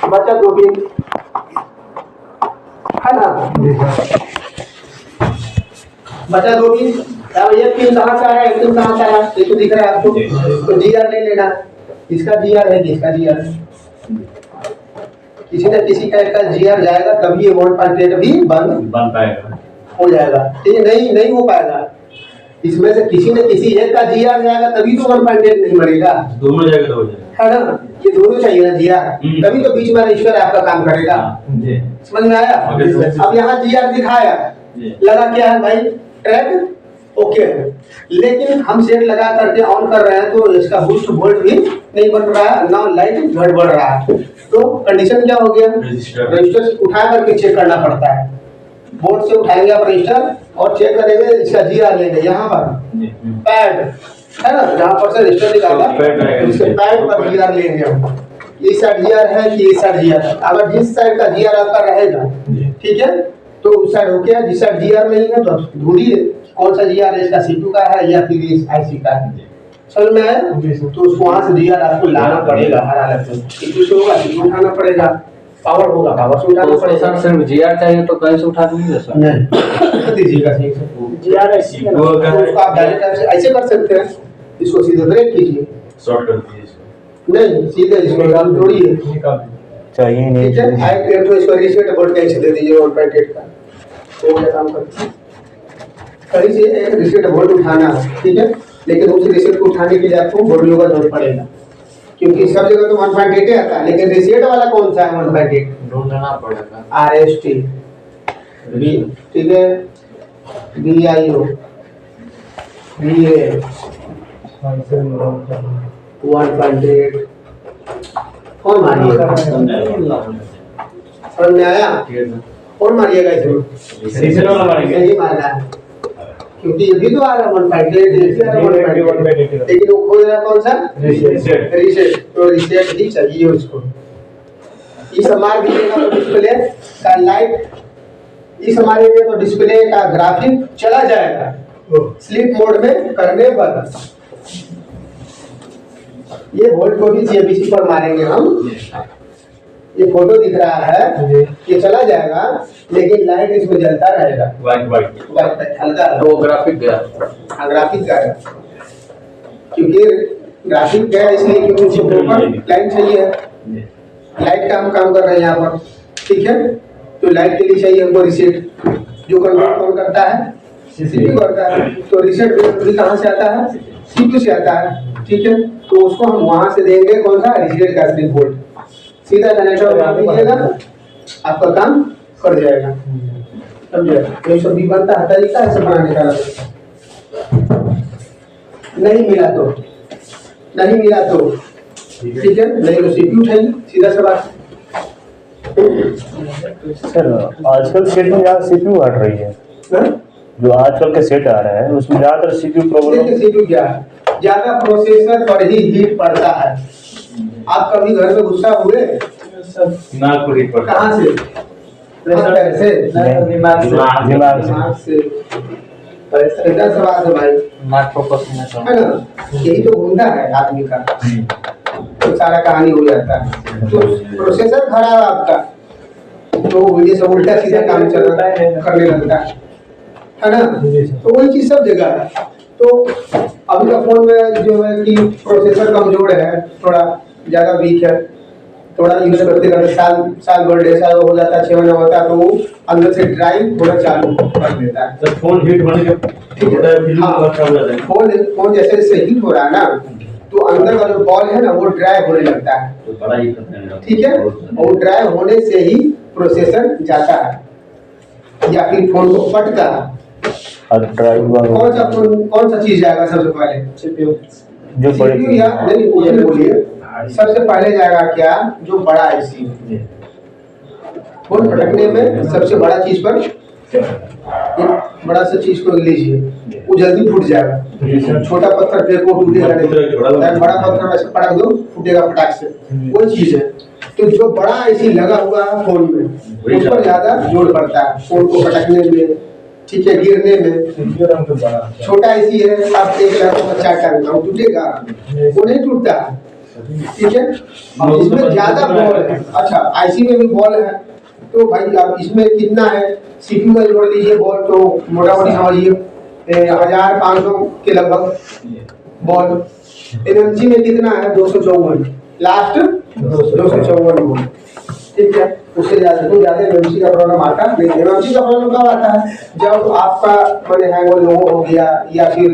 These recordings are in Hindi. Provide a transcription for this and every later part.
बचा 2 पिन है ना, बचा 2 पिन। अब ये पिन कहाँ से आया, एक पिन कहाँ से आया, ये तो दिख रहा है आपको। तो जीआर ले लेना, इसका जीआर है, किसका जीआर है, किसी न किसी का जीआर जाएगा तभी ये 1.8 भी बन पाएगा, हो जाएगा। ठीक है, नहीं हो पाएगा, इसमें से किसी न किसी एक का जीआर जाएगा तभी तो 1.8 नहीं बढ़ेगा, दोनों जाएगा तो हो जाएगा, है ना। ये दोनों चाहिए ना जीआर, तभी तो बीच में रजिस्टर आपका काम करेगा। समझ में आया। अब यहाँ जीआर दिखाया, लगा क्या है भाई, ट्रैक ओके, लेकिन हम सेट लगा करके ऑन कर रहे हैं तो इसका बूस्ट वोल्ट भी नहीं बन रहा है, ना लाइट घट बढ़ रहा है। तो कंडीशन क्या हो गया, रजिस्टर उठा करके चेक करना पड़ता है। बोर्ड से उठाएंगे आप रजिस्टर और चेक करेंगे, इसका जीआर लेंगे, यहाँ पर पैड है ना, जहाँ पर से रजिस्टर निकाला इसके पैड पर जीआर लेंगे हम। इस साइड जीआर है कि इस साइड जीआर है, अगर जिस साइड का जीआर आपका रहेगा ठीक है तो उस साइड हो गया, जिस साइड जीआर नहीं है तो ढूंढिए कौन सा जीआर है, इसका सीपीयू का है या फिर इस आईसी का है। समझ में आया। तो उसको वहां से जीआर आपको लाना पड़ेगा, हर हालत में सीपीयू से होगा, सीपीयू उठाना पड़ेगा, पावर होगा पावर से उठाना पड़ेगा। सर सिर्फ जीआर चाहिए तो कहीं से उठा दूंगा सर, नहीं दीजिएगा सही से जीआर ऐसे तो उसको आप डायरेक्ट ऐसे कर सकते हैं, इसको सीधे ब्रेक कीजिए, शॉर्ट कर दीजिए, नहीं सीधे इसको निकाल तोड़िए, चाहिए नहीं ठीक है। आई तो इसको रीसेट बोल्ट कैसे दे दीजिए 1.8 का, तो क्या काम करते हैं। कहीं से एक रीसेट बोल्ट उठाना है ठीक है, लेकिन उस रीसेट को उठाने के लिए आपको बोल्ट का जरूरत पड़ेगा, क्योंकि सब जगह तो 1.8 आता है, लेकिन रीसेट वाला कौन सा है 1.8 ढूंढना पड़ेगा। RST बी ठीक है, BIO BA 1.8 कौन मारिएगा, समझ में आया, कौन मारिएगा इसमें, रीसेट वाला मारेंगे, यही मारना है, क्योंकि ये भी तो आ रहा है 1.8 लेकिन वो खोज रहा है कौन सा रीसेट, तो रीसेट ही चाहिए उसको। इस हमारे दीजिएगा तो डिस्प्ले का लाइट, इस हमारे में तो डिस्प्ले का ग्राफिक चला जाएगा स्लीप मोड में करने पर। ये वोल्ट को भी CBC पर मारेंगे हम, ये फोटो दिख रहा है ये चला जाएगा लेकिन लाइट इसमें जलता रहेगा, वाइट हल्का तो ग्राफिक गया, हाँ ग्राफिक गया, क्योंकि ग्राफिक गया इसलिए क्योंकि ऊपर लाइट चाहिए, लाइट का हम काम कर रहे हैं यहाँ पर ठीक है। तो लाइट के लिए चाहिए हमको रीसेट, जो कंट्रोल कौन करता है, सीपीयू करता है। तो रीसेट भी कहाँ से आता है, सीपीयू से आता है ठीक है। तो उसको हम वहां से देंगे कौन सा रीसेट का स्लिप बोल्ट, सीधा कनेक्टर लगा दीजिएगा, आपका काम कर जाएगा, समझे। तो सब भी बनता है तरीका है सब बनाने का। नहीं मिला तो ठीक है, नहीं तो सीपीयू उठाइए, सीधा सा बात। सर आजकल सेट में ज्यादा सीपीयू हट रही है, जो आजकल के सेट आ रहा है उसमें ज्यादातर सीपीयू प्रॉब्लम। सीपीयू क्या है, ज्यादा प्रोसेसर पर ही हीट पड़ता है। आप कभी घर में गुस्सा हुए ना कोई पड़ता, कहाँ से, दिमाग से सीधा सवाल है भाई, मार्क फोकस में है ना। यही तो घूमता है आदमी का, तो सारा कहानी हो जाता है। तो प्रोसेसर खराब है आपका तो वीडियो सब उल्टा सीधा काम करने लगता है ना। तो वही चीज सब जगह है। तो अभी का फोन में जो है कि प्रोसेसर कमजोर है, थोड़ा ज्यादा वीक है, थोड़ा यूज करते करते साल भर 1.5 साल हो जाता है, 6 महीना होता है, तो वो अंदर से ड्राइव थोड़ा चालू कर देता है। तो फोन हीट होने के फोन जैसे जैसे हीट हो रहा है ना, तो अंदर का जो बॉल है ना वो ड्राइव होने लगता है, ठीक है। और ड्राइव होने से ही प्रोसेसर जाता है या फिर फोन को फटता है। कौन सा चीज जाएगा सबसे पहले, जो बड़ी या नहीं बोलिए, सबसे पहले जाएगा क्या, जो बड़ा आईसी फोन फटकने में सबसे बड़ा चीज पर, एक बड़ा सा चीज को लीजिए वो जल्दी फूट जाएगा। छोटा पत्थर फेंको टूटेगा नहीं, बड़ा पत्थर वैसे पटक दो फूटेगा फटाक से, वो चीज है। तो जो बड़ा आईसी लगा हुआ है फोन में उस पर ज्यादा जोर पड़ता है, फोन को पटकने में, ठीक है, गिरने में। छोटा आईसी है, आप 1 लाख 50 टन टूटेगा, वो नहीं टूटता, ठीक है। अब इसमें ज्यादा बॉल है, अच्छा आईसी में भी बॉल है, तो भाई आप इसमें कितना है, सीपीयू में जोड़ लीजिए बॉल तो मोटा मोटी समझिए 1500 के लगभग बॉल। एमएमसी में कितना है 254, लास्ट 254 बॉल, ठीक है। उससे ज्यादा एमएमसी का प्रॉब्लम आता है। एमएमसी का प्रॉब्लम कब आता है, जब आपका मैंने हैंग हो गया या फिर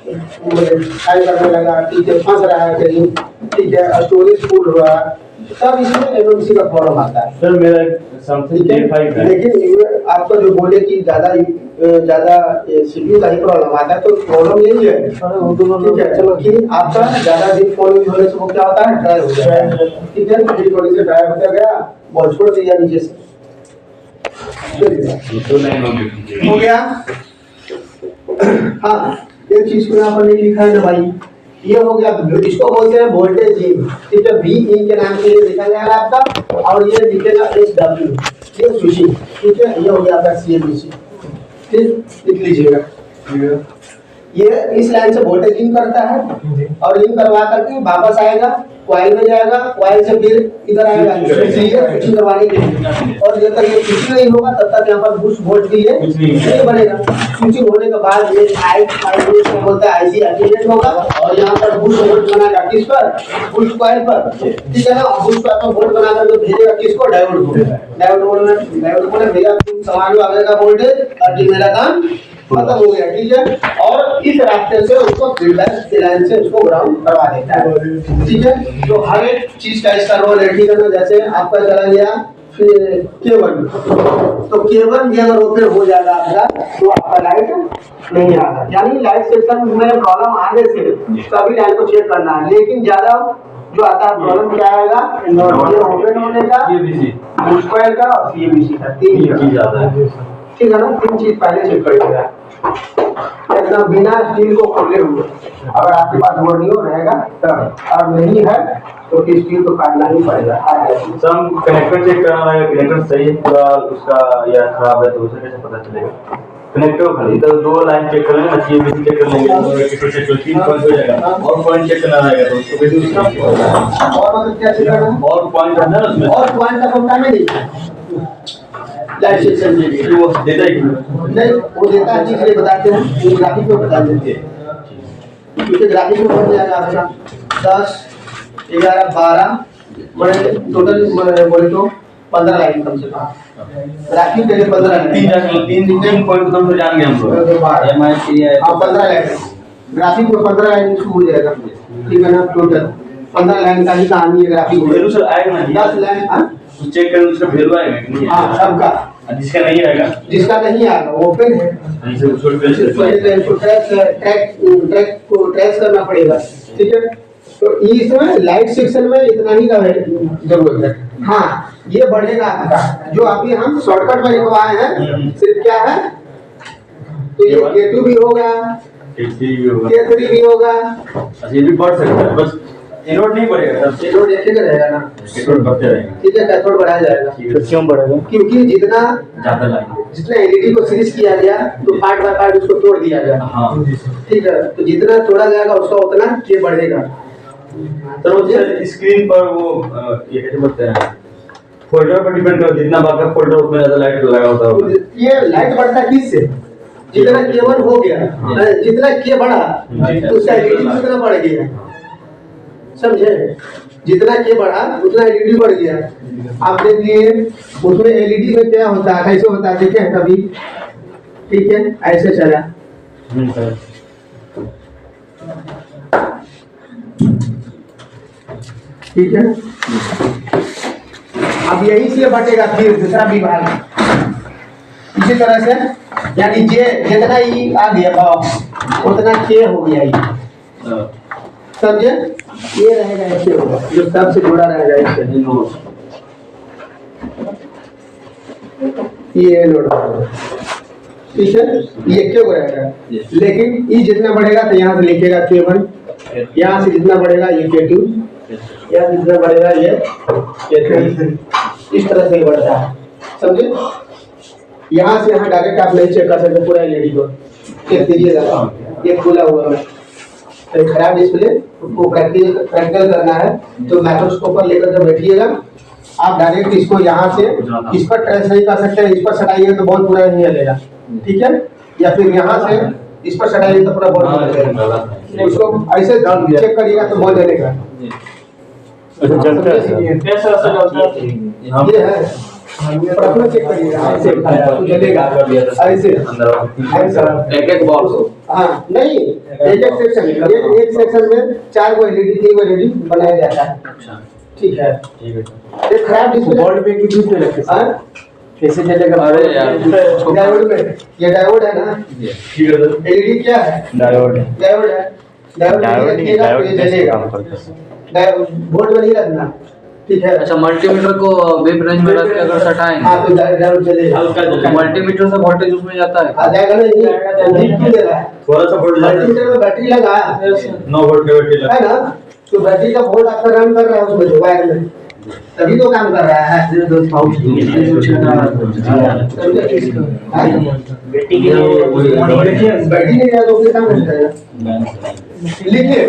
हैंग करने लगा, ठीक है, फंस रहा है कहीं, ठीक है, स्टोरेज फुल हुआ, तब इसमें एमएमसी का प्रॉब्लम आता है। सर मेरा समथिंग J5 है, लेकिन आपका जो बोले कि ज्यादा सीपीयू का ही प्रॉब्लम आता है, तो प्रॉब्लम यही है, ठीक है, चलो कि आपका ज्यादा दिन फोन यूज होने से वो क्या होता है, ड्राई हो जाता है, ठीक है। थोड़ी से ड्राई होता गया, बॉल छोड़ दिया नीचे से, हो गया। हाँ, एक चीज को यहाँ पर नहीं लिखा है ना भाई, ये हो गया, इसको बोलते हैं वोल्टेज इन, ठीक है, वी इन के नाम से ये लिखा जाएगा आपका, और ये लिखेगा SW, ये स्विचिंग, ठीक है। ये हो गया आपका CMBC, ठीक, लिख लीजिएगा। ये इस लाइन से वोल्टेज इन करता है, और इन करवा करके वापस आएगा, कॉइल में जाएगा, कॉइल से फिर इधर आएगा स्विचिंग करवाने के लिए, और जब तक ये स्विचिंग नहीं होगा तब तक यहाँ पर बूस्ट वोल्ट के लिए नहीं बनेगा। स्विचिंग होने के बाद ये को बोलता है IC एक्टिवेट होगा, और यहाँ पर बूस्ट वोल्ट बनाएगा किस पर, बूस्ट कॉइल पर, ठीक है ना। बूस्ट कॉइल पर वोल्ट बना करके भेजेगा किसको, डायोड को। डायोड को भैया समान आएगा वोल्टेज, ताकि मेरा काम खत्म हो गया, ठीक है। और इस रास्ते से उसको फीडबैक लाइन से उसको ग्राउंड करवा देता है, ठीक है। तो हर एक चीज का इसका रोल है, ठीक है ना। जैसे आपका चला गया फिर केबल, तो केबल भी अगर ओपन हो जाएगा आपका, तो आपका लाइट नहीं आता, यानी लाइट सेक्शन में प्रॉब्लम आने से सभी लाइट को चेक करना है। लेकिन ज्यादा जो आता है प्रॉब्लम क्या आएगा, ये ओपन होने का, बूस्ट कॉइल का और CMBC का, तीन चीज आता है, ठीक है ना। तीन चीज पहले चेक करिएगा एकदम बिना स्टील को खोले हुए। अगर आपके पास वर्नियो रहेगा तब, और नहीं है तो स्टील को काटना ही पड़ेगा। सम कनेक्टर चेक करना है, कनेक्टर सही है पूरा उसका या खराब है, तो उसे कैसे पता चलेगा? कनेक्टर खाली तो दो लाइन चेक कर लेंगे, CMBC चेक कर लेंगे, और 3 पॉइंट हो जाएगा, और पॉइंट चेक करना रहेगा तो उसको भी दूसरा और मतलब क्या चेक करना है, और पॉइंट है ना उसमें, और पॉइंट का पता नहीं लाइट सेक्शन के लिए वो देता ही नहीं, वो देता है चीज ये बताते हैं, ग्राफिक में बता देते हैं, क्योंकि ग्राफिक में बन जाएगा आपका 10, 11, 12 मैंने टोटल बोले तो 15 लाइन कम से कम ग्राफिक के लिए 15 लाइन, तीन पॉइंट तो जान गए हम लोग। हाँ 15 लाइन ग्राफिक में 15 लाइन हो जाएगा, ठीक है ना। टोटल 15 लाइन का ही कहानी है ग्राफिक में, सर आएगा ना 10 लाइन चेक करें उसका वैल्यू आएगा कि नहीं? हाँ सबका, जिसका नहीं आएगा, जिसका नहीं आएगा ओपन है, ट्रैक को ट्रेस करना पड़ेगा, ठीक है। तो इसमें लाइट सेक्शन में इतना ही का जरूरत है। हाँ ये बढ़ेगा आपका, जो अभी हम शॉर्टकट में लिखवाए हैं सिर्फ क्या है, तो ये K2 भी होगा, K3 भी होगा, ये भी बढ़ सकता है, बस एनोड नहीं बढ़ेगा, एनोड एक ही रहेगा ना, एनोड बढ़ते रहेगा, ठीक है। कैथोड बढ़ाया जाएगा, क्यों बढ़ेगा? क्योंकि जितना ज्यादा लाइन, जितना एलईडी को सीरीज किया गया तो पार्ट बाय पार्ट उसको तोड़ दिया गया, हाँ ठीक है। तो जितना तोड़ा जाएगा उसका उतना K बढ़ेगा। तो स्क्रीन पर वो ये कैसे बोलते हैं, फोल्डर पर डिपेंड करता है, जितना बड़ा फोल्डर उतना ज्यादा लाइट लगा होता है। ये लाइट बढ़ता है किससे, जितना K1 हो गया, जितना K बढ़ा उसका एलईडी उतना बढ़ गया, समझे। जितना K बढ़ा उतना एलईडी बढ़ गया। आप देखिए उसमें एलईडी में क्या होता है, कैसे होता है, ठीक है कभी, ठीक है ऐसे चला, ठीक है। अब यही से बटेगा फिर दूसरा विभाग इसी तरह से, यानी जे जितना ई आ गया उतना K हो गया ये, समझे। ये रहेगा ऐसे होगा, जो सबसे जुड़ा रहेगा इससे, ये लोड, ठीक है। ये क्यों रहेगा, लेकिन ई जितना बढ़ेगा तो यहाँ से लिखेगा K1, यहाँ से जितना बढ़ेगा ये K2, यहाँ से जितना बढ़ेगा ये K3, इस तरह से बढ़ता है, समझे। यहाँ से यहाँ डायरेक्ट आप नहीं चेक कर सकते पूरा एलईडी को, चेक कीजिएगा ये खुला हुआ है, खराब डिस्प्ले को प्रैक्टिकल करना है तो माइक्रोस्कोप पर लेकर के बैठिएगा। आप डायरेक्ट इसको यहाँ से इस पर ट्रेस नहीं कर सकते, इस पर सटाइए तो बहुत पूरा नहीं हलेगा, ठीक है, या फिर यहाँ से इस पर सटाइए तो पूरा बहुत हलेगा। उसको ऐसे चेक करिएगा तो बहुत जलेगा। ये है अपना चेक करिएगा, ऐसे तो जलेगा, ऐसे एक बॉल हाँ नहीं, एक सेक्शन, एक सेक्शन में 4 को एलईडी 3 को एलईडी बनाया जाता है। अच्छा ठीक है, ये खराब डिस्प्ले बोर्ड पे कितनी पे रखे हाँ? कैसे चलेगा? अरे यार डायोड में, ये डायोड है ना, एलईडी क्या है? डायोड डायोड है, डायोड रखिएगा तो ये जलेगा। डायोड बोर्ड में नहीं रखना, ठीक है। अच्छा मल्टीमीटर को वेब रेंज में रख के अगर सटाएंगे हाँ तो डायोड जलेगा। तो मल्टीमीटर से वोल्टेज उसमें जाता है आ जाएगा ना, ये लीड क्यों दे रहा है? थोड़ा सा वोल्ट मल्टीमीटर में बैटरी लगा 9 वोल्ट की बैटरी है ना, तो बैटरी का वोल्ट आपका रन कर रहा है उसमें जो वायर में, तभी तो काम कर रहा है। बैटरी नहीं है तो फिर काम नहीं करेगा। लिखिए